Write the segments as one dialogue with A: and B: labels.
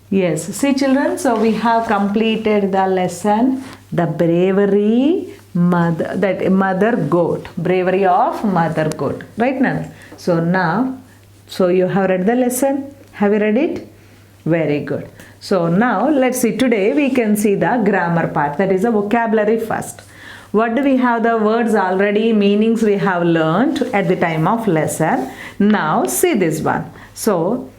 A: Yes, see children, so we have completed the lesson, the bravery mother goat, bravery of mother goat, right now. So now, so you have read the lesson, have you read it? Very good. So now let's see, today we can see the grammar part, that is the vocabulary first. What do we have? The words already, meanings we have learned at the time of lesson. Now see this one. So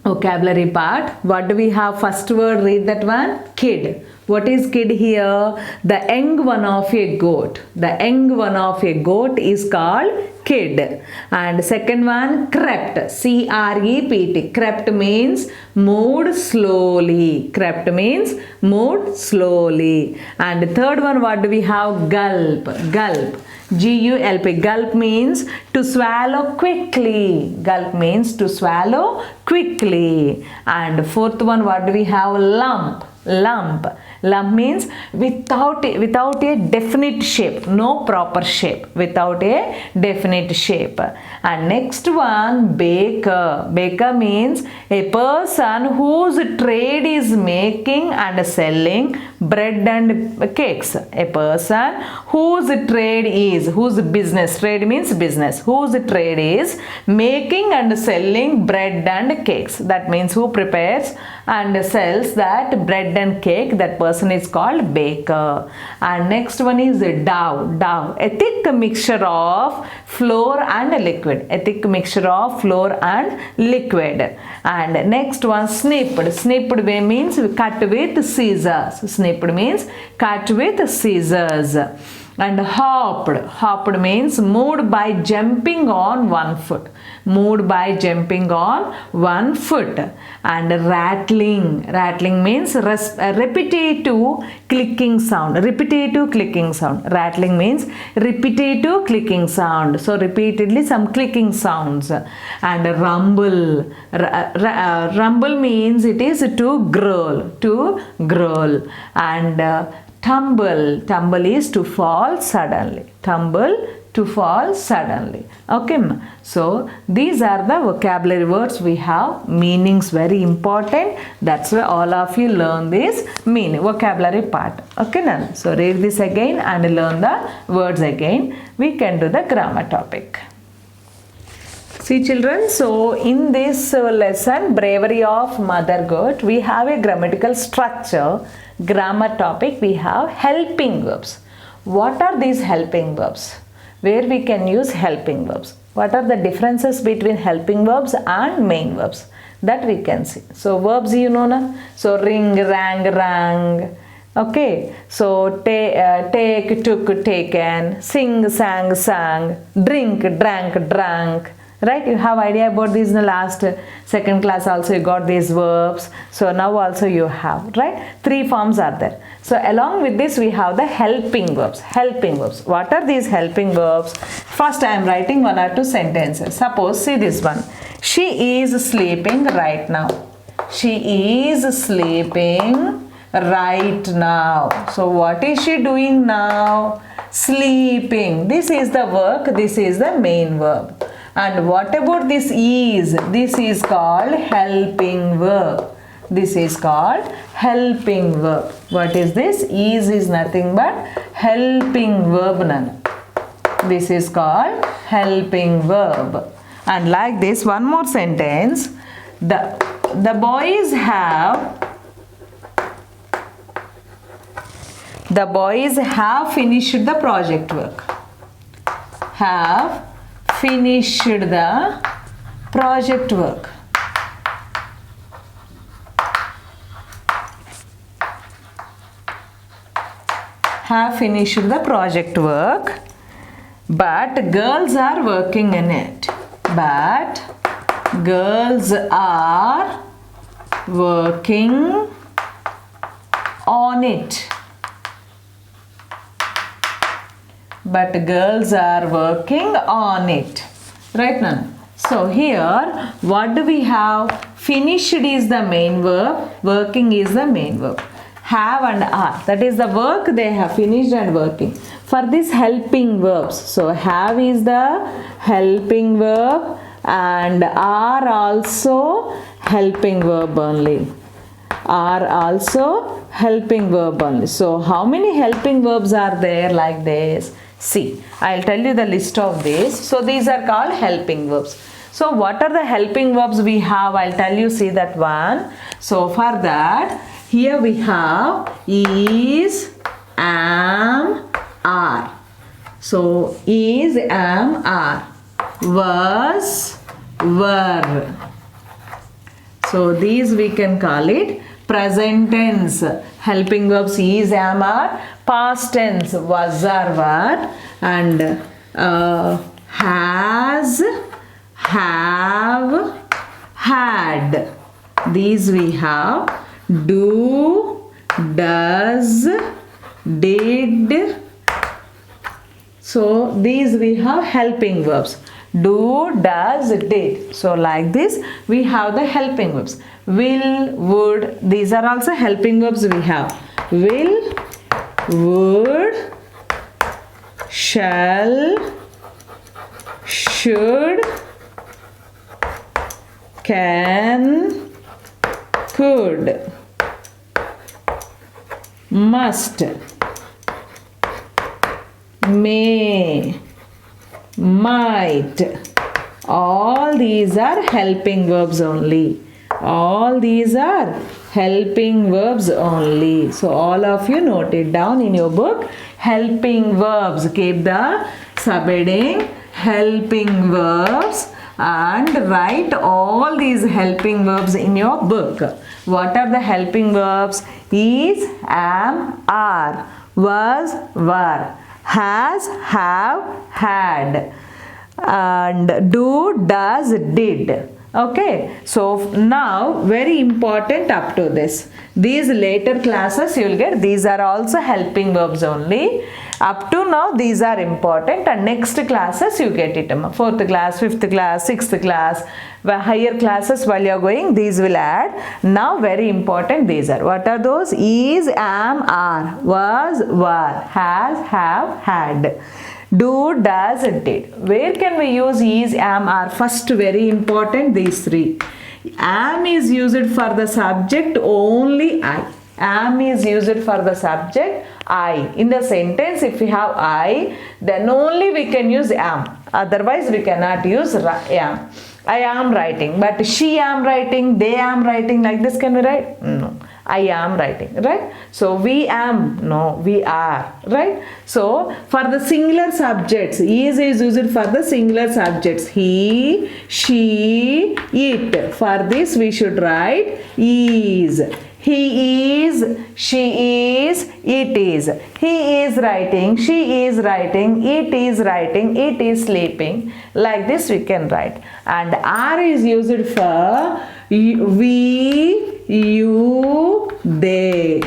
A: vocabulary part, what do we have? First word, read that one. Kid. What is kid here? The young one of a goat. The young one of a goat is called kid. And second one, crept. C-R-E-P-T. Crept means moved slowly. Crept means moved slowly. And third one, what do we have? Gulp. Gulp. G-U-L-P. Gulp means to swallow quickly. Gulp means to swallow quickly. And fourth one, what do we have? Lump. Lump. Lump means without a definite shape, no proper shape, without a definite shape. And next one, baker. Baker means a person whose trade is making and selling bread and cakes. A person whose trade is, whose business, trade means business, whose trade is making and selling bread and cakes. That means who prepares and sells that bread and cake, that person is called baker. And next one is dough. Dough, a thick mixture of flour and liquid. A thick mixture of flour and liquid. And next one, snipped. Snipped means cut with scissors. Snipped means cut with scissors. And hopped. Hopped means moved by jumping on one foot. Moved by jumping on one foot. And rattling. Rattling means repetitive clicking sound. Repetitive clicking sound. Rattling means repetitive clicking sound. So repeatedly some clicking sounds. And rumble. Rumble means it is to growl. To growl. And tumble. Tumble is to fall suddenly. Tumble, to fall suddenly. Okay. So these are the vocabulary words we have. Meanings very important. That's why all of you learn this meaning, vocabulary part. Okay now. So read this again and learn the words again. We can do the grammar topic. See children, so in this lesson, bravery of mother goat, we have a grammatical structure. Grammar topic, we have helping verbs. What are these helping verbs? Where we can use helping verbs? What are the differences between helping verbs and main verbs? That we can see. So verbs you know na? So ring, rang, rang. Okay. So take, took, taken. Sing, sang, sang. Drink, drank, drank. Right, you have idea about this in the last second class also you got these verbs. So now also you have, right? 3 forms are there. So along with this we have the helping verbs. Helping verbs. What are these helping verbs? First I am writing 1 or 2 sentences. Suppose see this one. She is sleeping right now. She is sleeping right now. So what is she doing now? Sleeping. This is the work. This is the main verb. And what about this is? This is called helping verb. This is called helping verb. What is this? Is nothing but helping verb. None. This is called helping verb. And like this, one more sentence. The boys have finished the project work. Have finished the project work. Have finished the project work, but girls are working in it. But girls are working on it. But girls are working on it. Right now. So here, what do we have? Finished is the main verb. Working is the main verb. Have and are. That is the work they have finished and working. For this helping verbs. So have is the helping verb and are also helping verb only. are also helping verb only. So how many helping verbs are there like this? See, I'll tell you the list of these. So these are called helping verbs. So what are the helping verbs we have? I'll tell you, see that one. So for that, here we have is, am, are. So is, am, are. Was, were. So these we can call it present tense. Helping verbs is, am, are. Past tense was, are, were. And has, have, had. These we have do, does, did. So these we have helping verbs. Do, does, did. So like this we have the helping verbs. Will, would. These are also helping verbs we have. Will, would, shall, should, can, could, must, may, might. All these are helping verbs only. All these are helping verbs only. So all of you note it down in your book. Helping verbs. Keep the subheading helping verbs and write all these helping verbs in your book. What are the helping verbs? Is, am, are. Was, were. Has, have, had. And do, does, did. Okay, so now very important up to this. These later classes you will get, these are also helping verbs only. Up to now these are important, and next classes you get it. 4th class, 5th class, 6th class, higher classes while you are going, these will add. Now very important these are. What are those? Is, am, are. Was, were. Has, have, had. Do, does, did. Where can we use is, am, are? First, very important, these three. Am is used for the subject only I. Am is used for the subject I. In the sentence, if we have I, then only we can use am. Otherwise, we cannot use am. I am writing, but she am writing, they am writing, like this can we write? No. I am writing, right? So we am, no, we are, right? So for the singular subjects, is used for the singular subjects. He, she, it. For this we should write is. He is, she is, it is. He is writing, she is writing, it is writing, it is sleeping. Like this we can write. And are is used for we, you, they.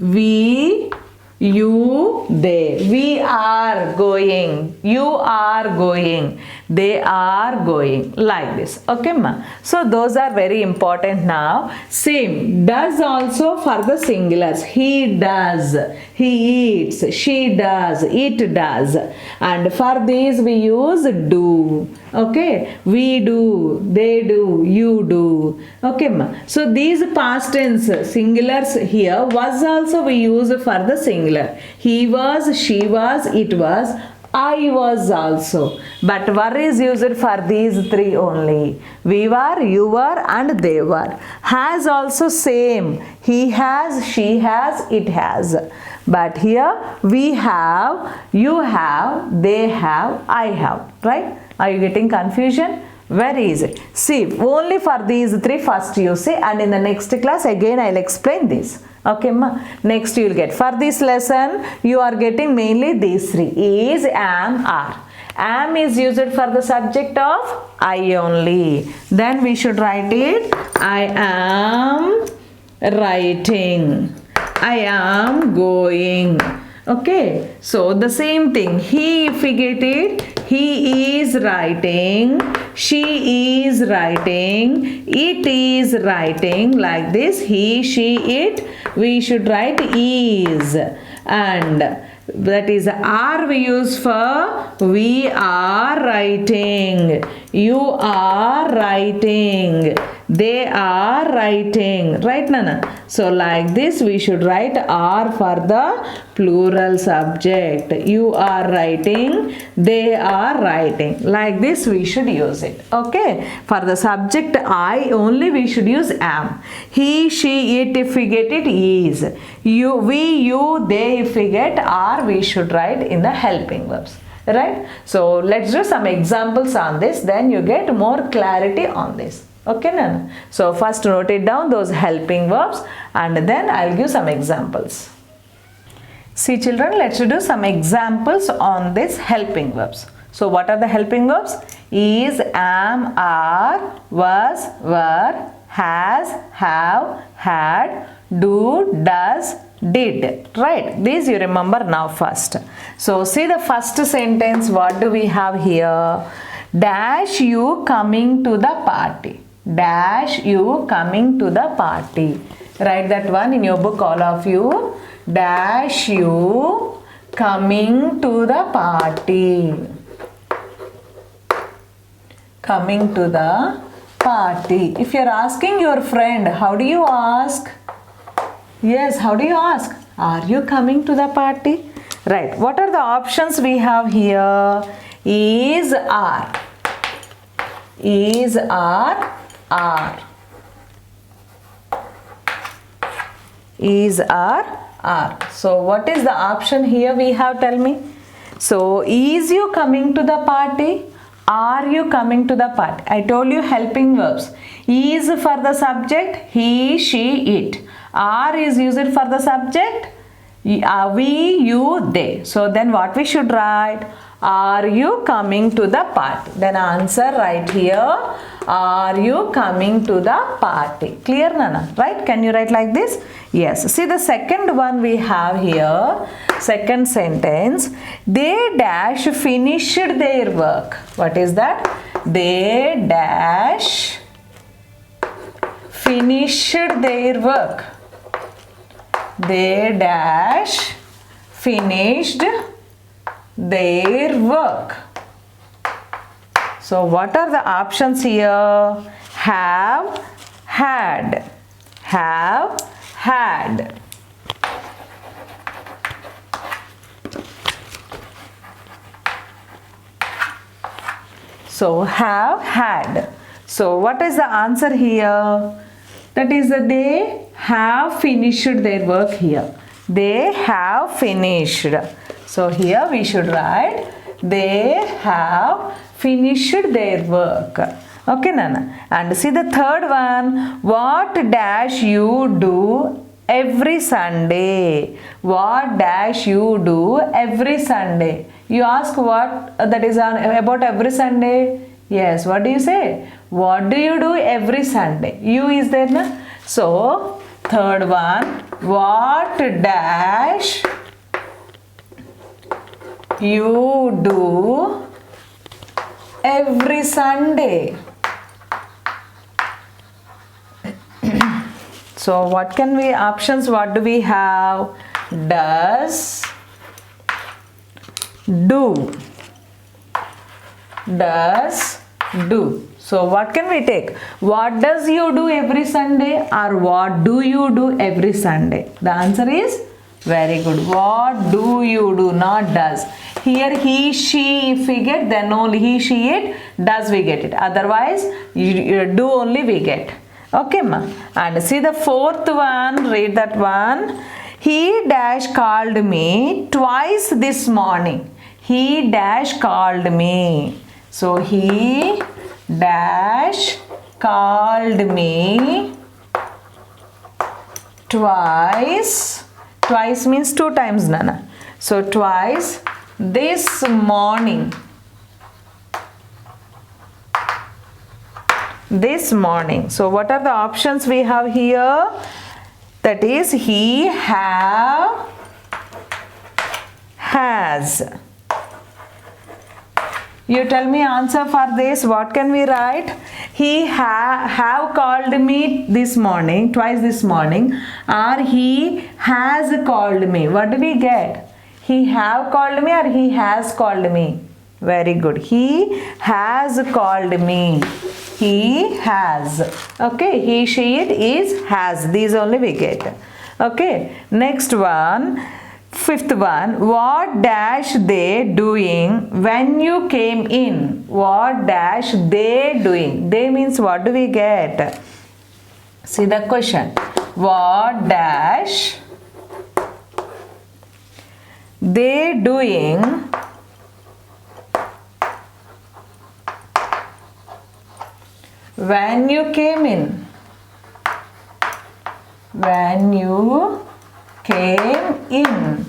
A: We, you, they. We are going. You are going. They are going. Like this. Okay, ma. So those are very important now. Same. Does also for the singulars. He does. He eats. She does. It does. And for these we use do. Okay. We do. They do. You do. Okay, ma. So these past tense singulars here was also we use for the singular. He was, she was, it was, I was also. But were is used for these three only. We were, you were, and they were. Has also same. He has, she has, it has. But here we have, you have, they have, I have. Right? Are you getting confusion? Very easy. See, only for these three first you see, and in the next class again I will explain this. Okay, ma. Next you will get. For this lesson you are getting mainly these three. Is, am, are. Am is used for the subject of I only. Then we should write it. I am writing. I am going. Okay. So the same thing. He, if we get it, he is writing. She is writing. It is writing. Like this. He, she, it. We should write is. And that is are we use for we are writing. You are writing. They are writing. Right, Nana? So like this we should write are for the plural subject. You are writing. They are writing. Like this we should use it. Okay. For the subject I only we should use am. He, she, it if we get it is. You, we, you, they if we get are we should write in the helping verbs. Right? So let's do some examples on this. Then you get more clarity on this. Okay, Nana? So first note it down those helping verbs and then I'll give some examples. See children, let's do some examples on this helping verbs. So what are the helping verbs? Is, am, are, was, were, has, have, had, do, does, did. Right? These you remember now first. So see the first sentence. What do we have here? Dash you coming to the party. Dash you coming to the party. Write that one in your book, all of you. Dash you coming to the party. Coming to the party. If you're asking your friend, how do you ask? Yes, how do you ask? Are you coming to the party? Right. What are the options we have here? Is, are. Is, are. Is, are. So what is the option here we have? Tell me. So is you coming to the party? Are you coming to the party? I told you helping verbs. Is for the subject, he, she, it. Are is used for the subject, we, you, they. So then what we should write? Are you coming to the party? Then answer right here. Are you coming to the party? Clear, Nana? Right? Can you write like this? Yes. See the second one we have here. Second sentence. They dash finished their work. What is that? They dash finished their work. They dash finished their work. So what are the options here? Have, had. Have, had. So have, had. So what is the answer here? That is that they have finished their work here. They have finished. So here we should write they have finished their work. Okay, Nana? And see the third one. What dash you do every Sunday? What dash you do every Sunday? You ask what that is about every Sunday? Yes, what do you say? What do you do every Sunday? You is there, na? So, third one. What dash you do every Sunday? So what can we options? What do we have? Does, do. Does, do. So what can we take? What does you do every Sunday or what do you do every Sunday? The answer is very good. What do you do, not does. Here he, she, if we get, then only he, she, it, does we get it. Otherwise, you do only we get. Okay, ma. And see the fourth one, read that one. He dash called me twice this morning. He dash called me. So he dash called me twice. Twice means 2 times, Nana. So twice this morning. This morning. So what are the options we have here? That is he have, has. You tell me answer for this. What can we write? He have called me this morning, twice this morning, or he has called me. What do we get? He have called me or he has called me? Very good. He has called me. He has. Okay. He, she, it is has. These only we get. Okay. Next one. Fifth one. What dash they doing when you came in? What dash they doing? They means what do we get? See the question. What dash they doing when you came in? When you came in.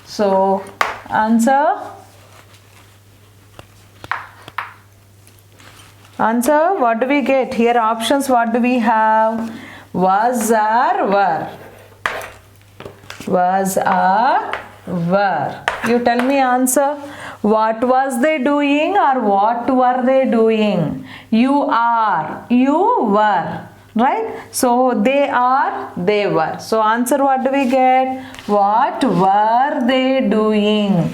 A: So answer. Answer, what do we get? Here options, what do we have? Was or were? Was or were? You tell me answer. What was they doing or what were they doing? You are, you were, right? So they are, they were. So answer, what do we get? What were they doing?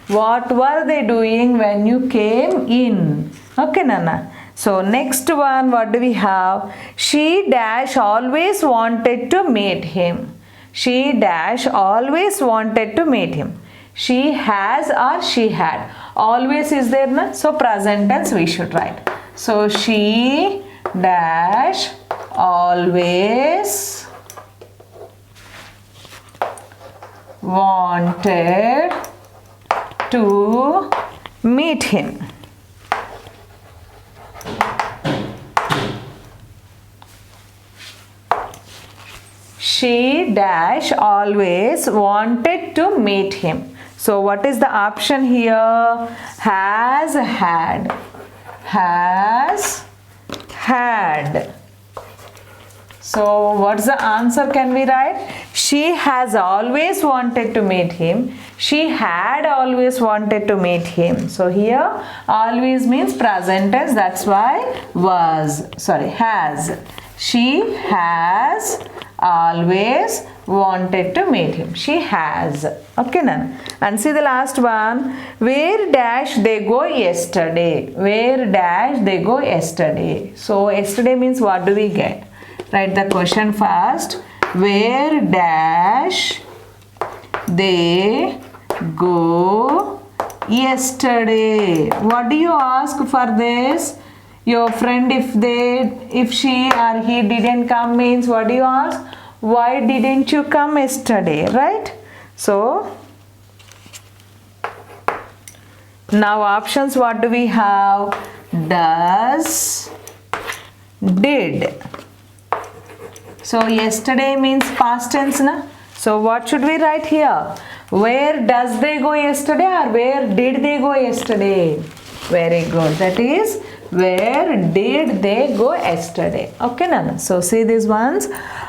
A: What were they doing when you came in? Okay, Nana. So next one, what do we have? She dash always wanted to meet him. She dash always wanted to meet him. She has or she had. Always is there, na? So present tense we should write. So she dash always wanted to meet him. She dash always wanted to meet him. So what is the option here? Has had. Has had. So what's the answer can we write? She has always wanted to meet him. She had always wanted to meet him. So here always means present tense. That's why has. She has always wanted to meet him. She has. Okay, Nan. And see the last one. Where dash they go yesterday? Where dash they go yesterday? So yesterday means what do we get? Write the question first. Where dash they go yesterday? What do you ask for this? Your friend, if she or he didn't come means what do you ask? Why didn't you come yesterday, right? So now options, what do we have? Does, did. So yesterday means past tense, na? So what should we write here? Where does they go yesterday or where did they go yesterday? Very good. That is, where did they go yesterday? Okay, Nana. So see these ones.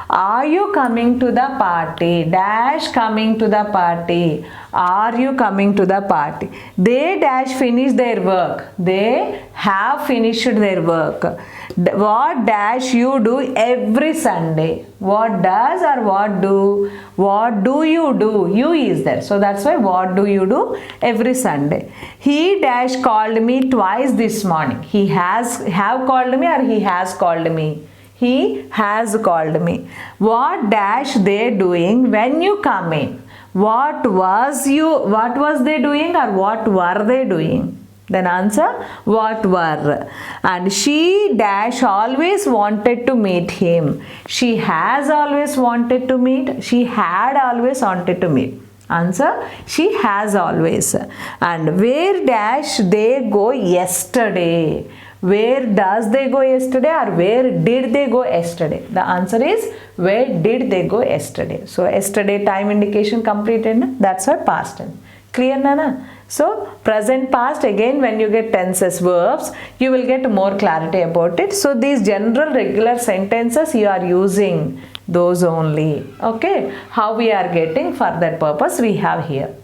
A: Are you coming to the party? Dash coming to the party. Are you coming to the party? They dash finish their work. They have finished their work. What dash you do every Sunday? What does or what do? What do you do? You is there. So that's why what do you do every Sunday? He dash called me twice this morning. He have called me or he has called me? He has called me. What dash they doing when you come in? What was they doing or what were they doing? Then answer, what were. And she dash always wanted to meet him. She has always wanted to meet. She had always wanted to meet. Answer, she has always. And where dash they go yesterday? Where does they go yesterday or where did they go yesterday? The answer is, where did they go yesterday? So yesterday time indication completed. That's our past tense. Clear, Nana? So present, past, again when you get tenses, verbs, you will get more clarity about it. So these general regular sentences you are using those only. Okay, how we are getting for that purpose we have here.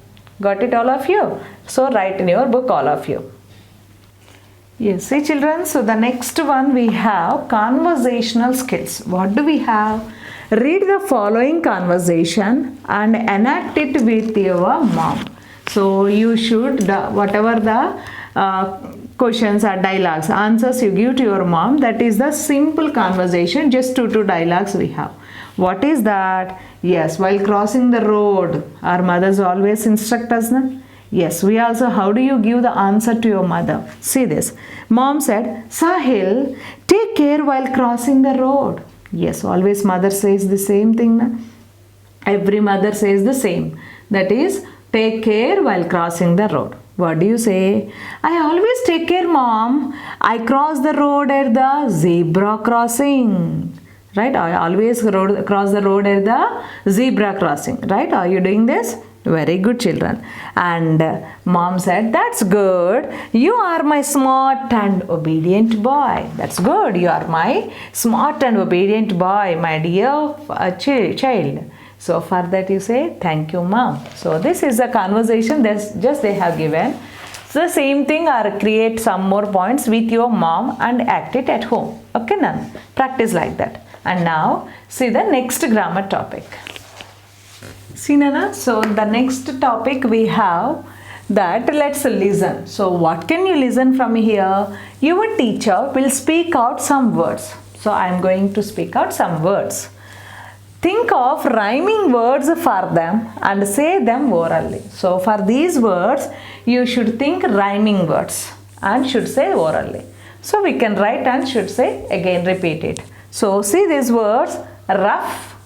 A: Got it, all of you? So write in your book, all of you. Yes, see children, so the next one we have conversational skills. What do we have? Read the following conversation and enact it with your mom. So you should, whatever the questions or dialogues, answers you give to your mom, that is the simple conversation, just two dialogues we have. What is that? Yes, while crossing the road, our mothers always instruct us, na? Yes, we also, how do you give the answer to your mother? See this. Mom said, Sahil, take care while crossing the road. Yes, always mother says the same thing, na? Every mother says the same. That is, take care while crossing the road. What do you say? I always take care, mom. I cross the road at the zebra crossing. Right? I always cross the road at the zebra crossing. Right? Are you doing this? Very good, children. And mom said, that's good. You are my smart and obedient boy. That's good. You are my smart and obedient boy, my dear child. So for that you say, thank you, mom. So this is a conversation just they have given. So the same thing, or create some more points with your mom and act it at home. Okay, Nana? Practice like that. And now see the next grammar topic. See, Nana? So the next topic we have that, let's listen. So what can you listen from here? Your teacher will speak out some words. So I am going to speak out some words. Think of rhyming words for them and say them orally. So for these words, you should think rhyming words and should say orally. So we can write and should say, again repeat it. So see these words: rough,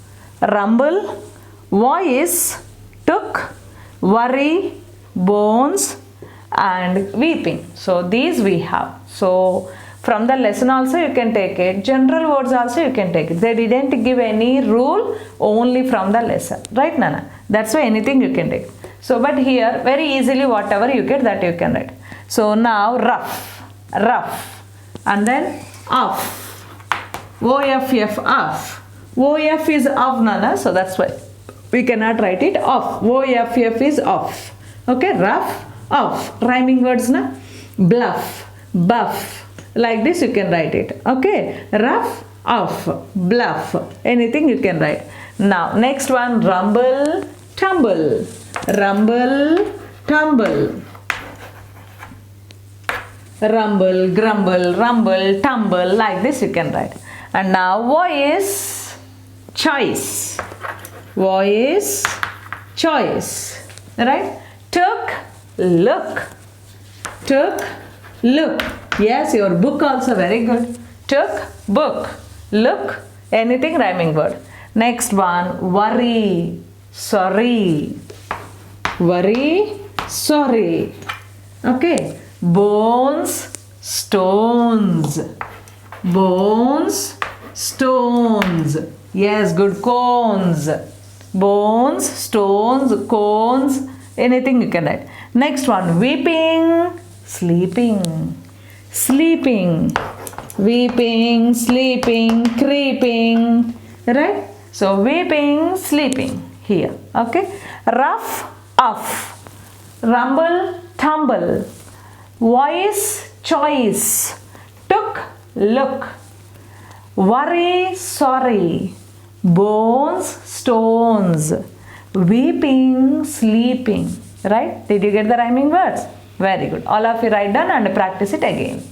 A: rumble, voice, took, worry, bones, and weeping. So these we have. So from the lesson also you can take it. General words also you can take it. They didn't give any rule, only from the lesson. Right, Nana? That's why anything you can take. So but here very easily whatever you get, that you can write. So now rough, rough, and then off. O-F-F, off. O-F is off, Nana. So that's why we cannot write it off. O-F-F is off. Okay, rough, off. Rhyming words, na? Bluff, buff. Like this you can write it. Okay, rough, off, bluff. Anything you can write. Now, next one, rumble, tumble. Rumble, tumble. Rumble, grumble, rumble, tumble. Like this you can write. And now, voice, choice. Voice, choice. Right? Took, look. Took, look. Yes, your book also very good. Took, book. Look, anything rhyming word. Next one, worry, sorry. Worry, sorry. Okay. Bones, stones. Bones, stones. Yes, good. Cones. Bones, stones, cones. Anything you can write. Next one, weeping, sleeping. Sleeping, weeping, sleeping, creeping. Right? So weeping, sleeping here. Okay. Rough, off. Rumble, tumble. Voice, choice. Took, look. Worry, sorry. Bones, stones. Weeping, sleeping. Right? Did you get the rhyming words? Very good. All of you write down and practice it again.